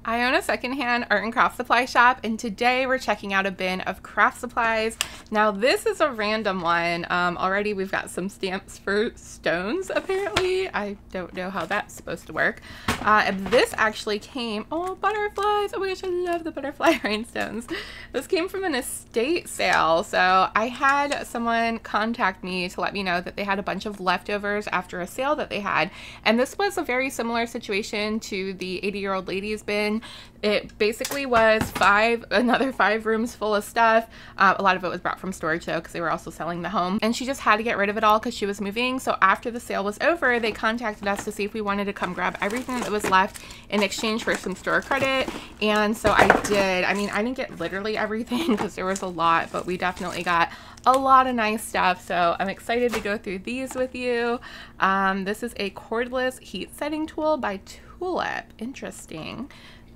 I own a secondhand art and craft supply shop, and today we're checking out a bin of craft supplies. Now this is a random one. Already we've got some stamps for stones, apparently. I don't know how that's supposed to work. And this actually came, oh, butterflies. Oh my gosh, I love the butterfly rhinestones. This came from an estate sale. So I had someone contact me to let me know that they had a bunch of leftovers after a sale that they had. And this was a very similar situation to the 80-year-old lady's bin. It basically was another five rooms full of stuff. A lot of it was brought from storage though, because they were also selling the home. And she just had to get rid of it all because she was moving. So after the sale was over, they contacted us to see if we wanted to come grab everything that was left in exchange for some store credit. And so I did. I mean, I didn't get literally everything because there was a lot, but we definitely got a lot of nice stuff. So I'm excited to go through these with you. This is a cordless heat setting tool by Tulip. Interesting.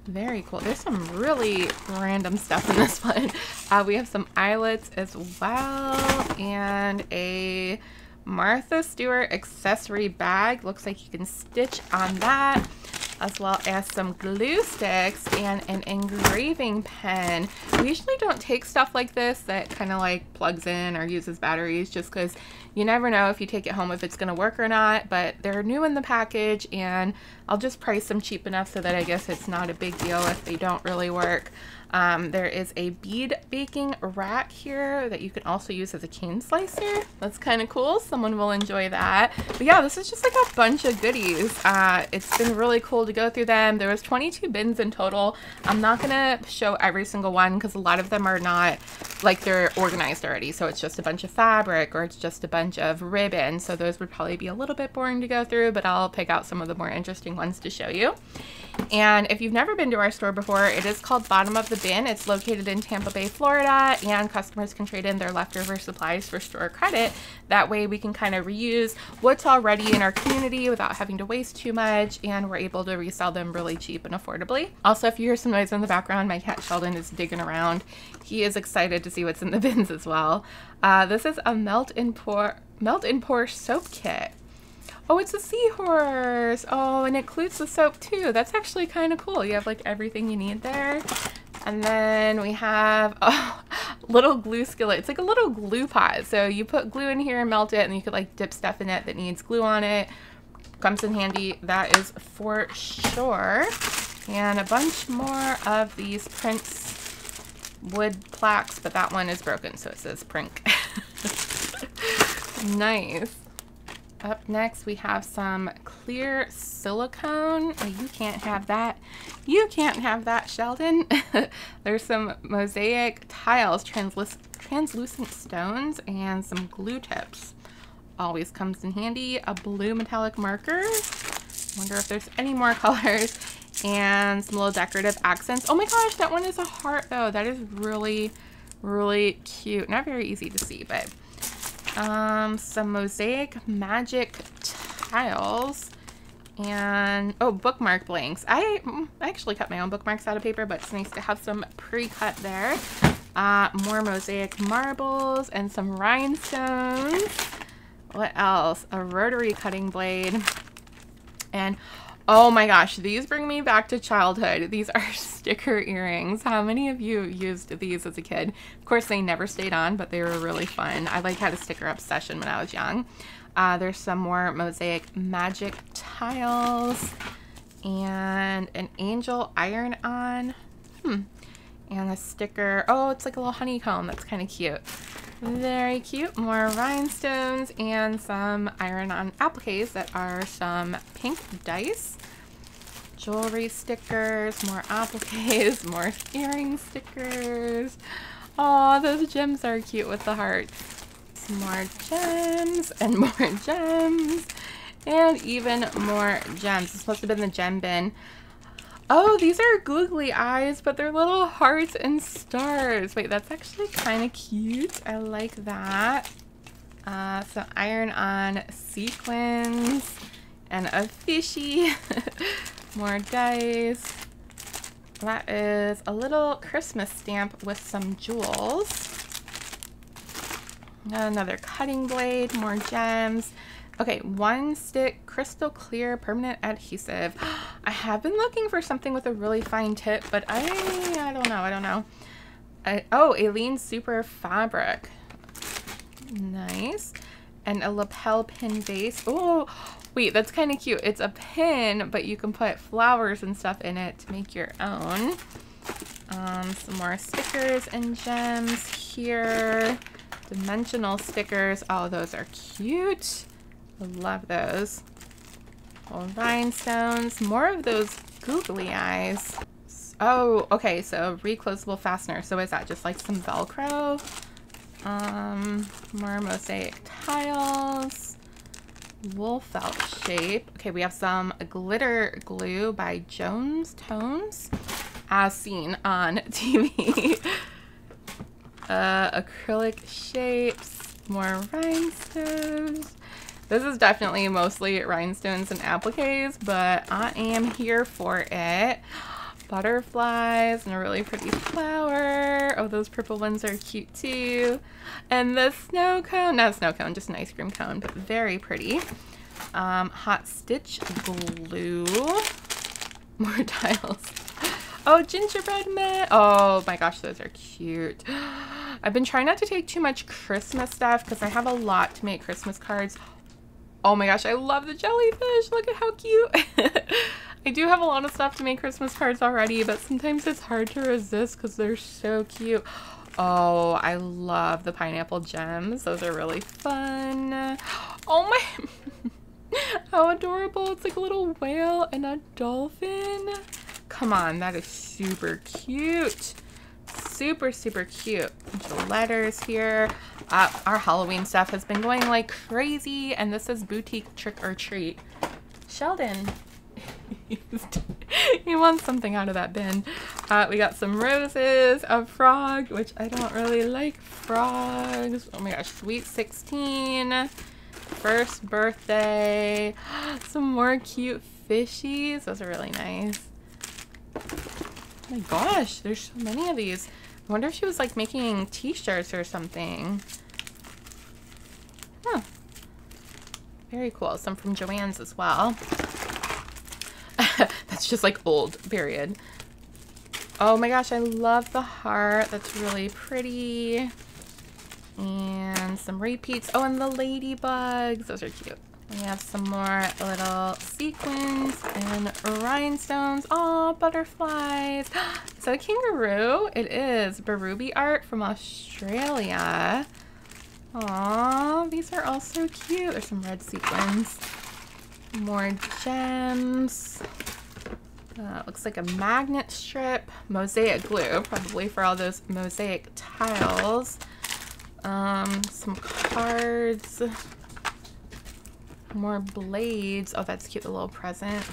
Very cool. There's some really random stuff in this one. We have some eyelets as well, and a Martha Stewart accessory bag. Looks like you can stitch on that, as well as some glue sticks and an engraving pen. We usually don't take stuff like this that kind of like plugs in or uses batteries, just because you never know if you take it home if it's going to work or not, but they're new in the package, and I'll just price them cheap enough so that I guess it's not a big deal if they don't really work. There is a bead baking rack here that you can also use as a cane slicer. That's kind of cool. Someone will enjoy that. But yeah, this is just like a bunch of goodies. It's been really cool to go through them. There was 22 bins in total. I'm not gonna show every single one because a lot of them are not like they're organized already. So it's just a bunch of fabric or it's just a bunch of ribbon. So those would probably be a little bit boring to go through, but I'll pick out some of the more interesting ones to show you. And if you've never been to our store before, it is called Bottom of the Bin. It's located in Tampa Bay, Florida, and customers can trade in their leftover supplies for store credit. That way we can kind of reuse what's already in our community without having to waste too much, and we're able to resell them really cheap and affordably. Also, if you hear some noise in the background, my cat Sheldon is digging around. He is excited to see what's in the bins as well. This is a melt and pour soap kit. Oh, it's a seahorse. Oh, and it includes the soap too. That's actually kind of cool. You have like everything you need there. And then we have a little glue skillet. It's like a little glue pot. So you put glue in here and melt it, and you could like dip stuff in it that needs glue on it. Comes in handy, that is for sure. And a bunch more of these Prince wood plaques, but that one is broken, so it says Prink. Nice. Up next, we have some clear silicone. Oh, you can't have that. You can't have that, Sheldon. There's some mosaic tiles, translucent stones, and some glue tips. Always comes in handy. A blue metallic marker. Wonder if there's any more colors. And some little decorative accents. Oh my gosh, that one is a heart though. That is really, really cute. Not very easy to see, but some mosaic magic tiles, and oh, bookmark blanks. I actually cut my own bookmarks out of paper, but it's nice to have some pre-cut there. More mosaic marbles and some rhinestones. What else? A rotary cutting blade. And oh my gosh, these bring me back to childhood. These are sticker earrings. How many of you used these as a kid? Of course, they never stayed on, but they were really fun. I like had a sticker obsession when I was young. There's some more mosaic magic tiles and an angel iron-on. And a sticker. Oh, it's like a little honeycomb. That's kind of cute. Very cute. More rhinestones and some iron-on appliques that are some pink dice. Jewelry stickers, more appliques, more earring stickers. Oh, those gems are cute with the hearts. Some more gems and more gems and even more gems. It's supposed to have been the gem bin. Oh, these are googly eyes, but they're little hearts and stars. Wait, that's actually kind of cute. I like that. Some iron-on sequins and a fishy. More dice. That is a little Christmas stamp with some jewels. Another cutting blade, more gems. Okay, one stick crystal clear permanent adhesive. I have been looking for something with a really fine tip, but I don't know. Oh, Aileen Super Fabric. Nice. And a lapel pin base. Oh, wait, that's kind of cute. It's a pin, but you can put flowers and stuff in it to make your own. Some more stickers and gems here. Dimensional stickers. Oh, those are cute. I love those. Little rhinestones. More of those googly eyes. Oh, okay, so reclosable fastener. So is that just like some Velcro? More mosaic tiles. Wool felt shape. Okay, we have some glitter glue by Jones Tones, as seen on TV. Acrylic shapes. More rhinestones. This is definitely mostly rhinestones and appliques, but I am here for it. Butterflies and a really pretty flower. Oh, those purple ones are cute too. And the snow cone, not a snow cone, just an ice cream cone, but very pretty. Hot stitch glue. More tiles. Oh, gingerbread men. Oh my gosh, those are cute. I've been trying not to take too much Christmas stuff because I have a lot to make Christmas cards. Oh my gosh, I love the jellyfish. Look at how cute. I do have a lot of stuff to make Christmas cards already, but sometimes it's hard to resist because they're so cute. Oh, I love the pineapple gems. Those are really fun. Oh my, how adorable. It's like a little whale and a dolphin. Come on, that is super cute. Super, super cute. Bunch of letters here. Our Halloween stuff has been going like crazy, and this is Boutique Trick or Treat. Sheldon. He wants something out of that bin. We got some roses, a frog, which I don't really like frogs. Oh my gosh, Sweet 16. First birthday. Some more cute fishies. Those are really nice. Oh my gosh, there's so many of these. I wonder if she was like making t-shirts or something. Huh. Very cool. Some from Joann's as well. That's just like old, period. Oh my gosh, I love the heart. That's really pretty. And some repeats. Oh, and the ladybugs. Those are cute. We have some more little sequins and rhinestones. Oh, butterflies. Is that a kangaroo? It is. Barubi art from Australia. Aw, these are all so cute. There's some red sequins. More gems. Looks like a magnet strip. Mosaic glue, probably for all those mosaic tiles. Some cards. More blades. Oh, that's cute, the little present.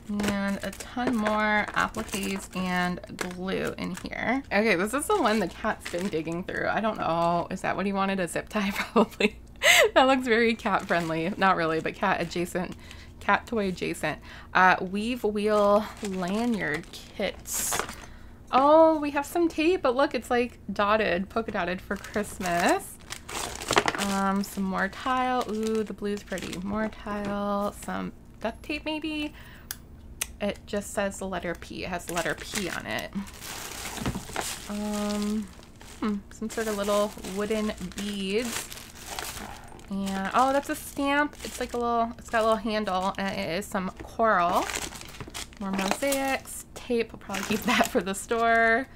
And a ton more appliques and glue in here. Okay, this is the one the cat's been digging through. I don't know. Is that what he wanted? A zip tie? Probably. That looks very cat friendly. Not really, but cat adjacent. Cat toy adjacent. Weave wheel lanyard kits. Oh, we have some tape, but look, it's like dotted, polka dotted for Christmas. Some more tile. Ooh, the blue's pretty. More tile. Some duct tape maybe. It just says the letter P. It has the letter P on it. Some sort of little wooden beads. And oh, that's a stamp. It's like a little, it's got a little handle, and it is some coral. More mosaics. Tape. We'll probably keep that for the store.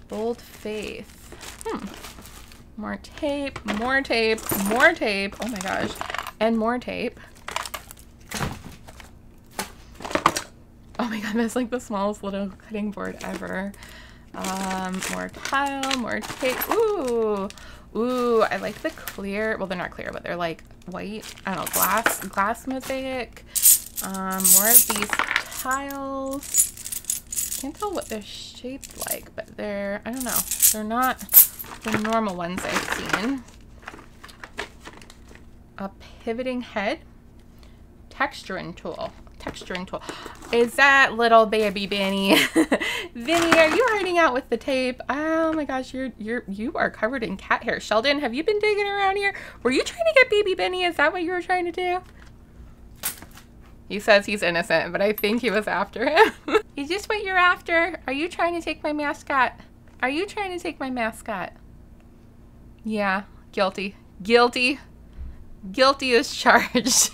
Bold Faith. More tape. More tape. More tape. Oh my gosh. And more tape. Oh my god, that's like the smallest little cutting board ever. More tile, more tape. Ooh. Ooh, I like the clear, well, they're not clear, but they're like white, I don't know, glass mosaic. More of these tiles. Can't tell what they're shaped like, but they're, I don't know, they're not the normal ones I've seen. A pivoting head. Texturing tool. Is that little baby Benny? Vinny, are you hiding out with the tape? Oh my gosh, you are covered in cat hair. Sheldon, have you been digging around here? Were you trying to get baby Benny? Is that what you were trying to do? He says he's innocent, but I think he was after him. Is this what you're after? Are you trying to take my mascot? Are you trying to take my mascot? Yeah, guilty. Guilty. Guilty as charged.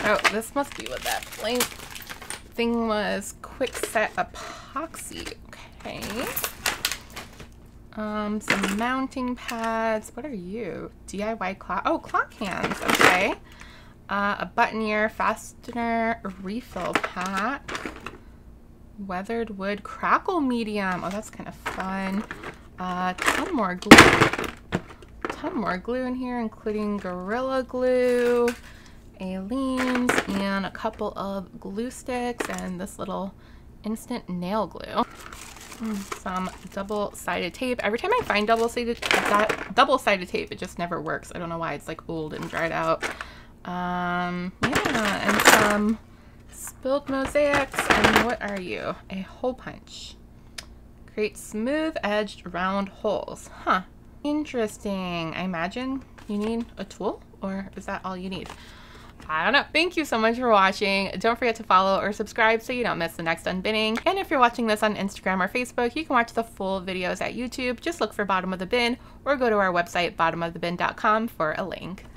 Oh, this must be what that blank thing was. Quick set epoxy. Okay. Some mounting pads. What are you? DIY clock. Oh, clock hands. Okay. A button ear, fastener, refill pack. Weathered wood crackle medium. Oh, that's kind of fun. Ton more glue. Ton more glue in here, including Gorilla Glue, Aleene's, and a couple of glue sticks, and this little instant nail glue. Some double-sided tape. Every time I find double-sided tape, it just never works. I don't know why. It's like old and dried out. Yeah, and some spilled mosaics. And what are you? A hole punch. Create smooth-edged round holes. Huh. Interesting. I imagine you need a tool, or is that all you need? I don't know. Thank you so much for watching. Don't forget to follow or subscribe so you don't miss the next unbinning. And if you're watching this on Instagram or Facebook, you can watch the full videos at YouTube. Just look for Bottom of the Bin or go to our website, bottomofthebin.com, for a link.